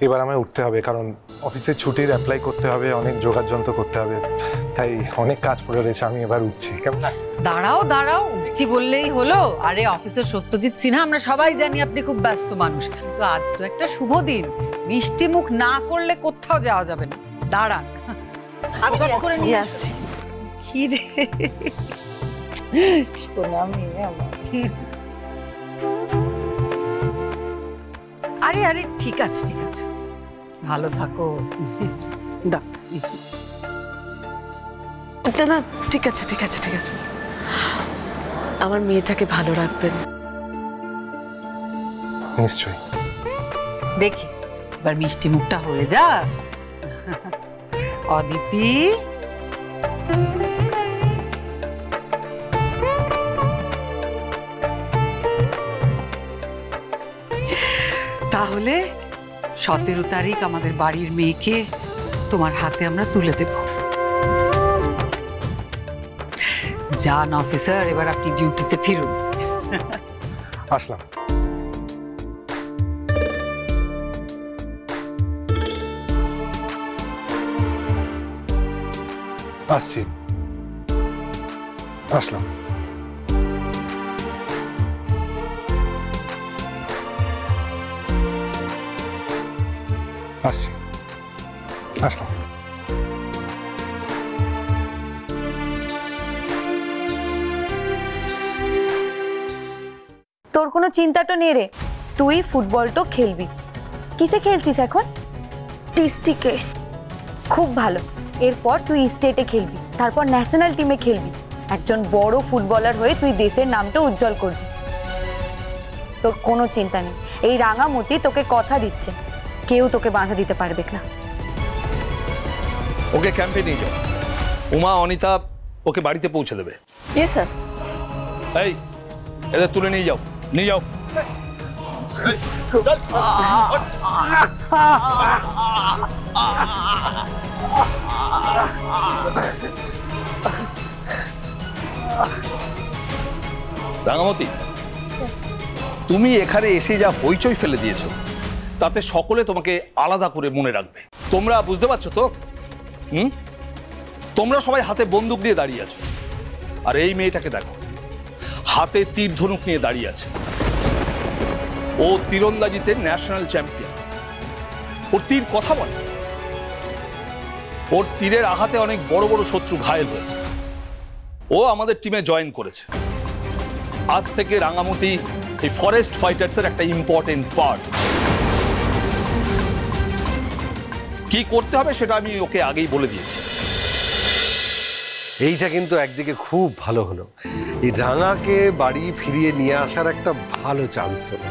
এবার আমায় উঠতে হবে, কারণ অফিসের ছুটির অ্যাপ্লাই করতে হবে, অনেক জোগাড় যন্ত্র করতে হবে, তাই অনেক কাজ পড়ে রয়েছে। আমি এবার উঠছি। কেমন? দাঁড়াও দাঁড়াও, উঠছি বললেই হলো? আরে অফিসের সত্যজিৎ সিনহা, আমরা সবাই জানি আপনি খুব ব্যস্ত মানুষ, কিন্তু আজ তো একটা শুভ দিন, মিষ্টি মুখ না করলে কোথাও যাওয়া যাবে না। দাঁড়ান, আমি করে নিয়ে আসছি। কি রে সোনা মেয়ে আমার। আরে আরে ঠিক আছে ঠিক আছে, ভালো থাকো। না না, ঠিক আছে ঠিক আছে ঠিক আছে, আমার মেয়েটাকে ভালো রাখবেন। নিশ্চয়ই। দেখি এবার মিষ্টি মুখটা হয়ে যা। অদিতি, তাহলে 17 তারিখ আমাদের বাড়ির মেয়েকে তোমার হাতে আমরা তুলে দেব। যান অফিসার, এবার আপনি ডিউটিতে ফিরুন। আসলাম। আসছি, আসলাম। আসছি, আসলাম। তোর কোনো চিন্তাটা নেই রে, তুই ফুটবলটা খেলবি। কিসে খেলছিস এখন? টিস্টিকে। খুব ভালো, এরপর তুই স্টেটে খেলবি, তারপর ন্যাশনাল টিমে খেলবি। একজন বড় ফুটবলার হয়ে তুই দেশের নামটা উজ্জ্বল করবি। তোর কোনো চিন্তা নেই, এই রাঙামতি তোকে কথা দিচ্ছে, কেউ তোকে বাধা দিতে পারবে না। ওকে ক্যাম্পে নিয়ে যাও, উমা অনিতা ওকে বাড়িতে পৌঁছে দেবে। ইয়ে স্যার। এই এদের তুলে নিয়ে যাও, নিয়ে যাও। রাঙামতি, তুমি এখানে এসে যা হইচই ফেলে দিয়েছো, তাতে সকলে তোমাকে আলাদা করে মনে রাখবে। তোমরা বুঝতে পারছো তো? তোমরা সবাই হাতে বন্দুক নিয়ে দাঁড়িয়ে আছো, আর এই মেয়েটাকে দেখো, হাতে তীর ধনুক নিয়ে দাঁড়িয়ে আছে। ও তীরন্দাজিতে ন্যাশনাল চ্যাম্পিয়ন। ওর তীর কথা বলে, ওর তীরের আঘাতে অনেক বড় বড় শত্রু ঘায়েল হয়েছে। ও আমাদের টিমে জয়েন করেছে। আজ থেকে রাঙামতি এই ফরেস্ট ফাইটার্সের একটা ইম্পর্টেন্ট পার্ট। কি করতে হবে সেটা আমি ওকে আগেই বলে দিয়েছি। এইটা কিন্তু একদিকে খুব ভালো হলো, এই রাঙাকে বাড়ি ফিরিয়ে নিয়ে আসার একটা ভালো চান্স হলো।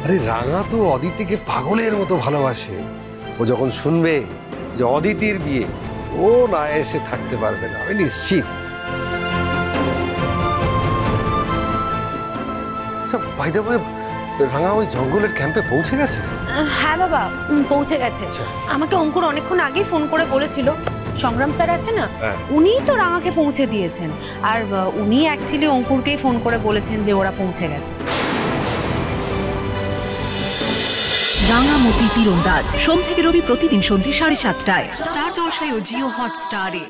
আরে রাঙা তো অদিতিকে পাগলের মতো ভালোবাসে। ও যখন শুনবে যে অদিতির বিয়ে, ও না এসে থাকতে পারবে না, আমি নিশ্চিত। আচ্ছা বাই দ্য ওয়ে, রাঙা ওই জঙ্গলের ক্যাম্পে পৌঁছে গেছে? হ্যাঁ বাবা, পৌঁছে গেছে। আমাকে অঙ্কুর অনেকক্ষণ আগেই ফোন করে বলেছিল, সংগ্রাম স্যার আছে না, উনিই তো রাঙাকে পৌঁছে দিয়েছেন। আর উনি অ্যাকচুয়ালি অঙ্কুরকেই ফোন করে বলেছেন যে ওরা পৌঁছে গেছে। রাঙামতি তীরন্দাজ সোম থেকে রবি প্রতিদিন সন্ধ্যে 7:30টায় স্টার জলসায় ও জিও হটস্টারে।